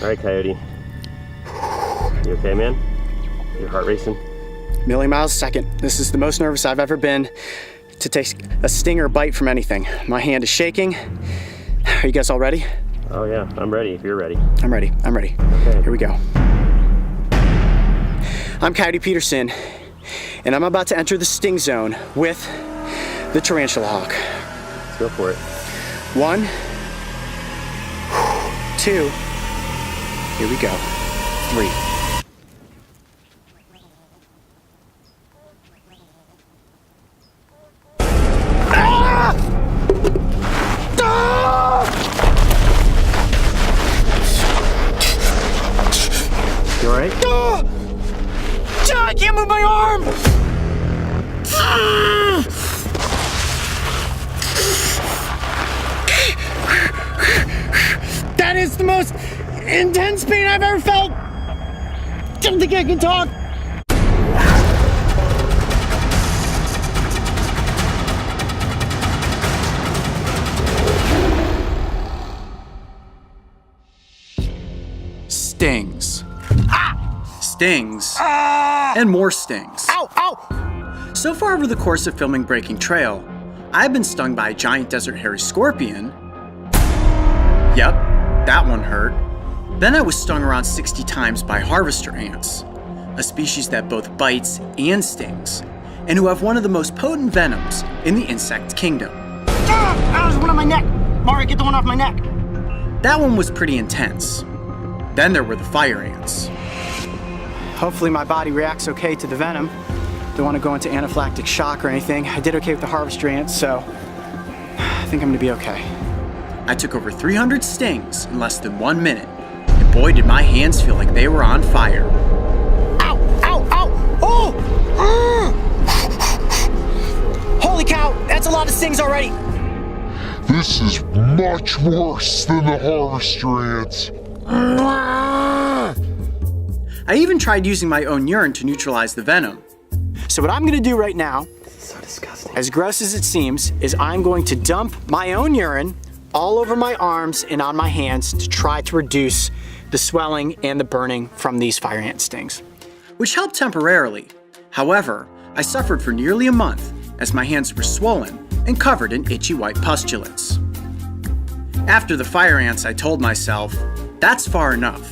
All right, Coyote. You okay, man? Your heart racing? Million miles a second. This is the most nervous I've ever been to take a sting or bite from anything. My hand is shaking. Are you guys all ready? Oh yeah, I'm ready if you're ready. I'm ready. Okay. Here we go. I'm Coyote Peterson, and I'm about to enter the sting zone with the tarantula hawk. Let's go for it. 1, 2, here we go. 3. You all right? I can't move my arm! That is the most intense pain I've ever felt! I don't think I can talk! Stings. Stings. And more stings. Ow! Ow! So far over the course of filming Breaking Trail, I've been stung by a giant desert hairy scorpion. Yep, that one hurt. Then I was stung around 60 times by harvester ants, a species that both bites and stings, and who have one of the most potent venoms in the insect kingdom. There's one on my neck! Mari, get the one off my neck! That one was pretty intense. Then there were the fire ants. Hopefully my body reacts okay to the venom. Don't want to go into anaphylactic shock or anything. I did okay with the harvester ants, so I think I'm gonna be okay. I took over 300 stings in less than 1 minute, and boy did my hands feel like they were on fire. Ow! Ow! Ow! Oh! Holy cow! That's a lot of stings already! This is much worse than the harvester ants. I even tried using my own urine to neutralize the venom. So what I'm gonna do right now, So disgusting. as gross as it seems, is I'm going to dump my own urine all over my arms and on my hands to try to reduce the swelling and the burning from these fire ant stings. Which helped temporarily. However, I suffered for nearly a month as my hands were swollen and covered in itchy white pustulates. After the fire ants, I told myself, that's far enough.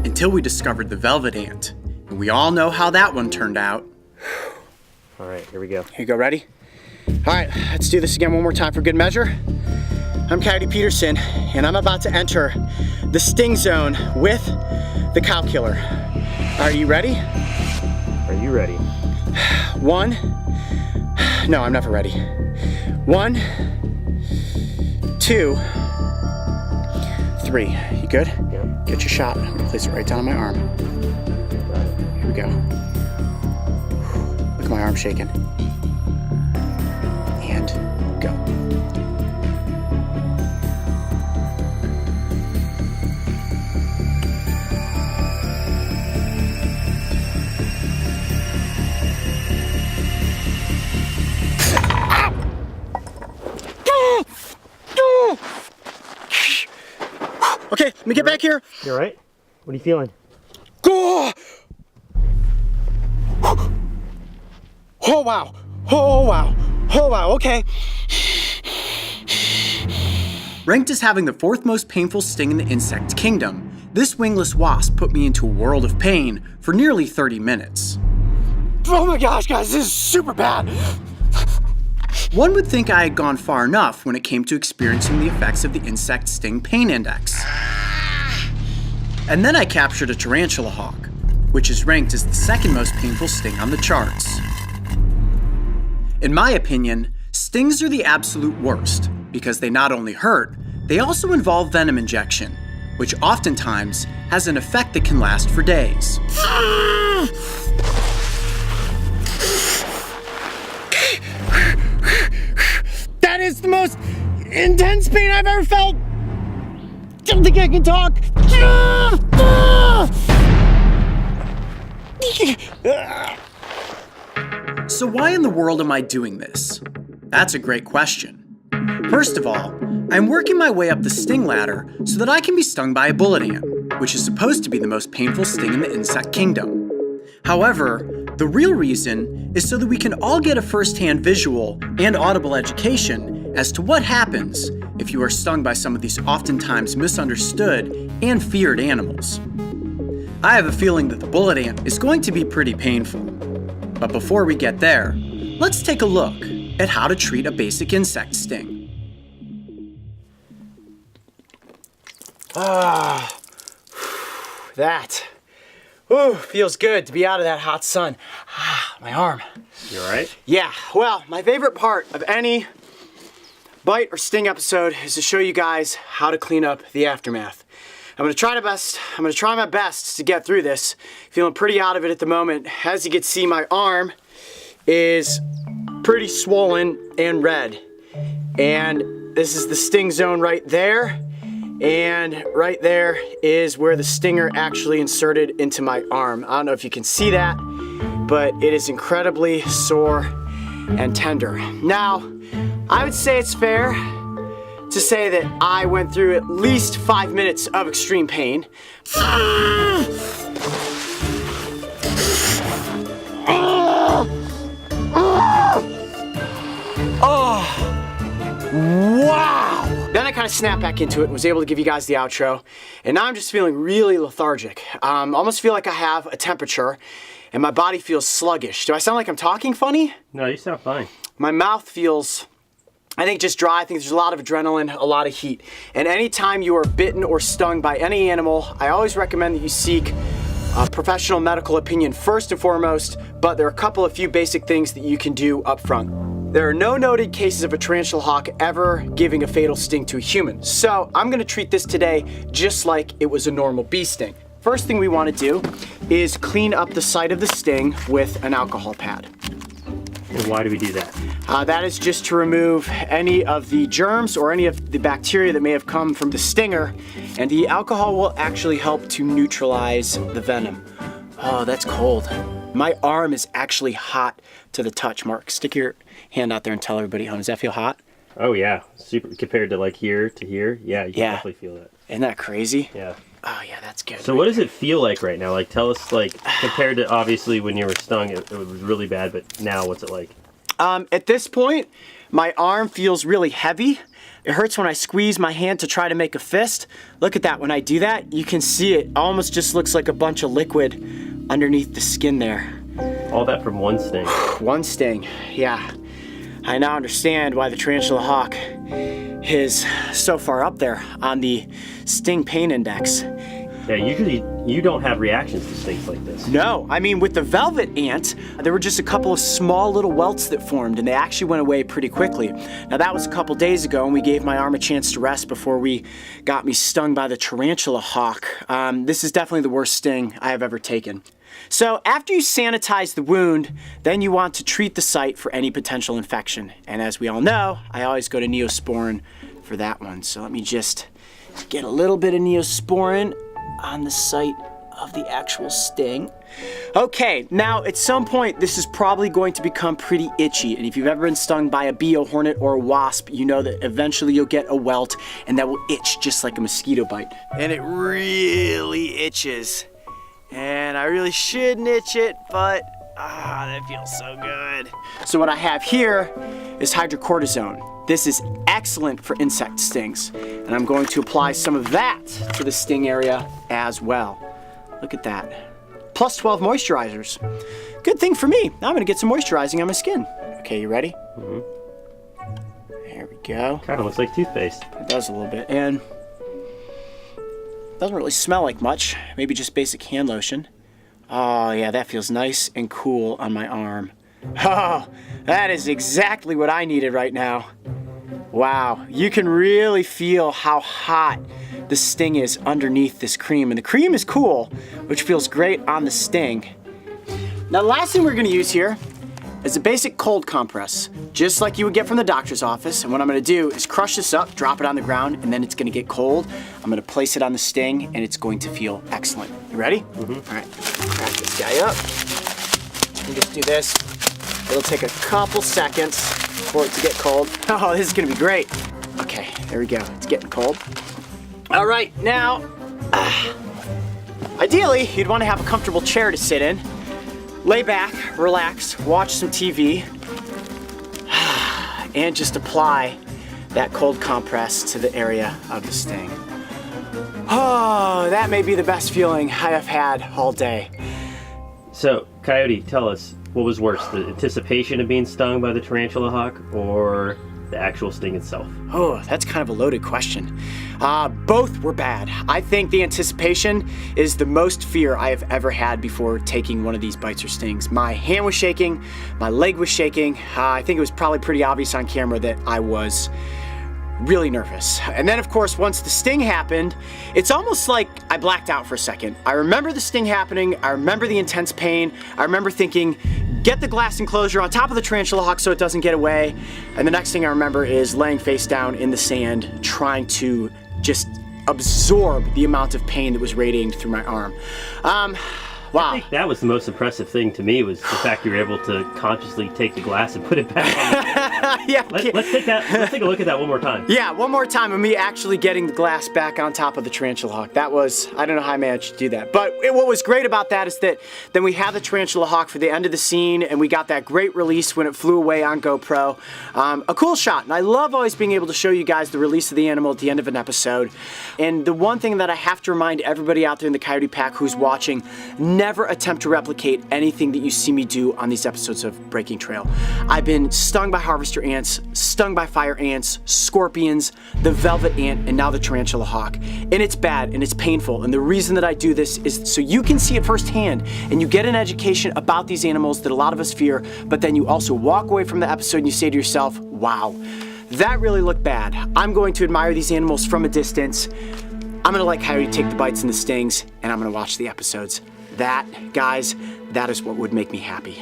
Until we discovered the velvet ant, and we all know how that one turned out. All right, here we go. Here you go, ready? All right, let's do this again one more time for good measure. I'm Coyote Peterson, and I'm about to enter the sting zone with the cow killer. Are you ready? Are you ready? 1, no, I'm never ready. 1, 2, 3. You good? Yep. Get your shot. I'm gonna place it right down on my arm. Here we go. Look at my arm shaking. And go. Okay, let me get back here. You all right? What are you feeling? Go! Oh wow! Oh wow! Oh wow! Okay. Ranked as having the 4th most painful sting in the insect kingdom, this wingless wasp put me into a world of pain for nearly 30 minutes. Oh my gosh, guys, this is super bad. One would think I had gone far enough when it came to experiencing the effects of the insect sting pain index. And then I captured a tarantula hawk, which is ranked as the 2nd most painful sting on the charts. In my opinion, stings are the absolute worst because they not only hurt, they also involve venom injection, which oftentimes has an effect that can last for days. That is the most intense pain I've ever felt. I don't think I can talk. So why in the world am I doing this? That's a great question. First of all, I'm working my way up the sting ladder so that I can be stung by a bullet ant, which is supposed to be the most painful sting in the insect kingdom. However, the real reason is so that we can all get a first-hand visual and audible education as to what happens if you are stung by some of these oftentimes misunderstood and feared animals. I have a feeling that the bullet ant is going to be pretty painful. But before we get there, let's take a look at how to treat a basic insect sting. That feels good to be out of that hot sun. My arm. You all right? Yeah, well, my favorite part of any bite or sting episode is to show you guys how to clean up the aftermath. I'm gonna try my best to get through this. Feeling pretty out of it at the moment. As you can see, my arm is pretty swollen and red. And this is the sting zone right there. And right there is where the stinger actually inserted into my arm. I don't know if you can see that, but it is incredibly sore and tender. Now, I would say it's fair to say that I went through at least 5 minutes of extreme pain. Oh, wow! Then I kind of snapped back into it and was able to give you guys the outro. And now I'm just feeling really lethargic. Almost feel like I have a temperature and my body feels sluggish. Do I sound like I'm talking funny? No, you sound fine. My mouth feels, I think, just dry. I think there's a lot of adrenaline, a lot of heat. And anytime you are bitten or stung by any animal, I always recommend that you seek professional medical opinion first and foremost, but there are a few basic things that you can do up front. There are no noted cases of a tarantula hawk ever giving a fatal sting to a human. So I'm gonna treat this today just like it was a normal bee sting. First thing we wanna do is clean up the site of the sting with an alcohol pad. And why do we do that? That is just to remove any of the germs or any of the bacteria that may have come from the stinger, and the alcohol will actually help to neutralize the venom. Oh, that's cold. My arm is actually hot to the touch. Mark, stick your hand out there and tell everybody home. Does that feel hot? Oh yeah, super compared to like here to here. Yeah, you can definitely feel that. Isn't that crazy? Yeah. Oh yeah, that's good. So what does it feel like right now? Like tell us, like compared to obviously when you were stung, it was really bad, but now what's it like? At this point, my arm feels really heavy. It hurts when I squeeze my hand to try to make a fist. Look at that, when I do that, you can see it almost just looks like a bunch of liquid underneath the skin there. All that from one sting. One sting, yeah. I now understand why the tarantula hawk is so far up there on the sting pain index. Yeah, usually you don't have reactions to stings like this. No, I mean with the velvet ant, there were just a couple of small little welts that formed and they actually went away pretty quickly. Now that was a couple days ago and we gave my arm a chance to rest before we got me stung by the tarantula hawk. This is definitely the worst sting I have ever taken. So after you sanitize the wound, then you want to treat the site for any potential infection. And as we all know, I always go to Neosporin for that one. So let me just get a little bit of Neosporin on the site of the actual sting. Okay, now at some point this is probably going to become pretty itchy, and if you've ever been stung by a bee, a hornet, or a wasp, you know that eventually you'll get a welt and that will itch just like a mosquito bite. And it really itches. And I really shouldn't itch it, but that feels so good. So what I have here is hydrocortisone. This is excellent for insect stings, and I'm going to apply some of that to the sting area as well. Look at that. Plus 12 moisturizers. Good thing for me. Now I'm gonna get some moisturizing on my skin. Okay, you ready? Mm-hmm. There we go. Kind of looks like toothpaste. It does a little bit, and doesn't really smell like much. Maybe just basic hand lotion. Oh yeah, that feels nice and cool on my arm. Oh, that is exactly what I needed right now. Wow, you can really feel how hot the sting is underneath this cream. And the cream is cool, which feels great on the sting. Now the last thing we're gonna use here is a basic cold compress, just like you would get from the doctor's office. And what I'm gonna do is crush this up, drop it on the ground, and then it's gonna get cold. I'm gonna place it on the sting, and it's going to feel excellent. You ready? Mm-hmm. All right, crack this guy up. And just do this. It'll take a couple seconds for it to get cold. Oh, this is gonna be great. Okay, there we go. It's getting cold. All right, now, ideally, you'd want to have a comfortable chair to sit in. Lay back, relax, watch some TV, and just apply that cold compress to the area of the sting. Oh, that may be the best feeling I have had all day. So, Coyote, tell us, what was worse, the anticipation of being stung by the tarantula hawk or the actual sting itself? Oh, that's kind of a loaded question. Both were bad. I think the anticipation is the most fear I have ever had before taking one of these bites or stings. My hand was shaking, my leg was shaking. I think it was probably pretty obvious on camera that I was really nervous. And then of course, once the sting happened, it's almost like I blacked out for a second. I remember the sting happening, I remember the intense pain, I remember thinking, get the glass enclosure on top of the tarantula hawk so it doesn't get away. And the next thing I remember is laying face down in the sand, trying to just absorb the amount of pain that was radiating through my arm. Wow. I think that was the most impressive thing to me, was the fact you were able to consciously take the glass and put it back on. Yeah. Let's take a look at that one more time. Yeah, one more time of me actually getting the glass back on top of the tarantula hawk. That was, I don't know how I managed to do that. But what was great about that is that then we had the tarantula hawk for the end of the scene, and we got that great release when it flew away on GoPro. A cool shot, and I love always being able to show you guys the release of the animal at the end of an episode. And the one thing that I have to remind everybody out there in the Coyote Pack who's watching, never attempt to replicate anything that you see me do on these episodes of Breaking Trail. I've been stung by harvester ants, stung by fire ants, scorpions, the velvet ant, and now the tarantula hawk. And it's bad and it's painful. And the reason that I do this is so you can see it firsthand and you get an education about these animals that a lot of us fear, but then you also walk away from the episode and you say to yourself, wow, that really looked bad. I'm going to admire these animals from a distance. I'm gonna let Coyote take the bites and the stings, and I'm gonna watch the episodes. That, guys, that is what would make me happy.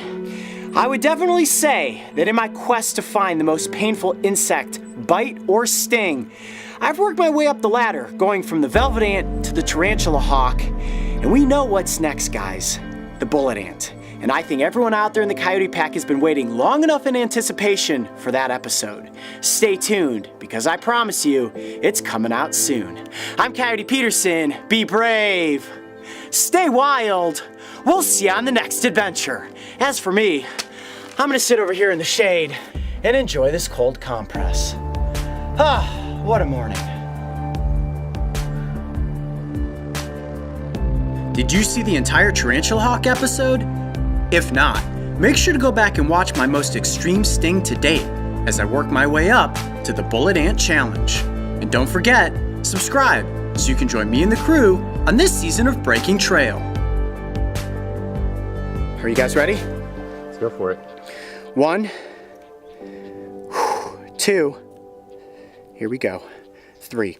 I would definitely say that in my quest to find the most painful insect, bite or sting, I've worked my way up the ladder, going from the velvet ant to the tarantula hawk, and we know what's next, guys, the bullet ant. And I think everyone out there in the Coyote Pack has been waiting long enough in anticipation for that episode. Stay tuned, because I promise you, it's coming out soon. I'm Coyote Peterson. Be brave. Stay wild. We'll see you on the next adventure. As for me, I'm gonna sit over here in the shade and enjoy this cold compress. Ah, what a morning. Did you see the entire tarantula hawk episode? If not, make sure to go back and watch my most extreme sting to date as I work my way up to the Bullet Ant Challenge. And don't forget, subscribe so you can join me and the crew on this season of Breaking Trail. Are you guys ready? Let's go for it. 1, 2, here we go, 3.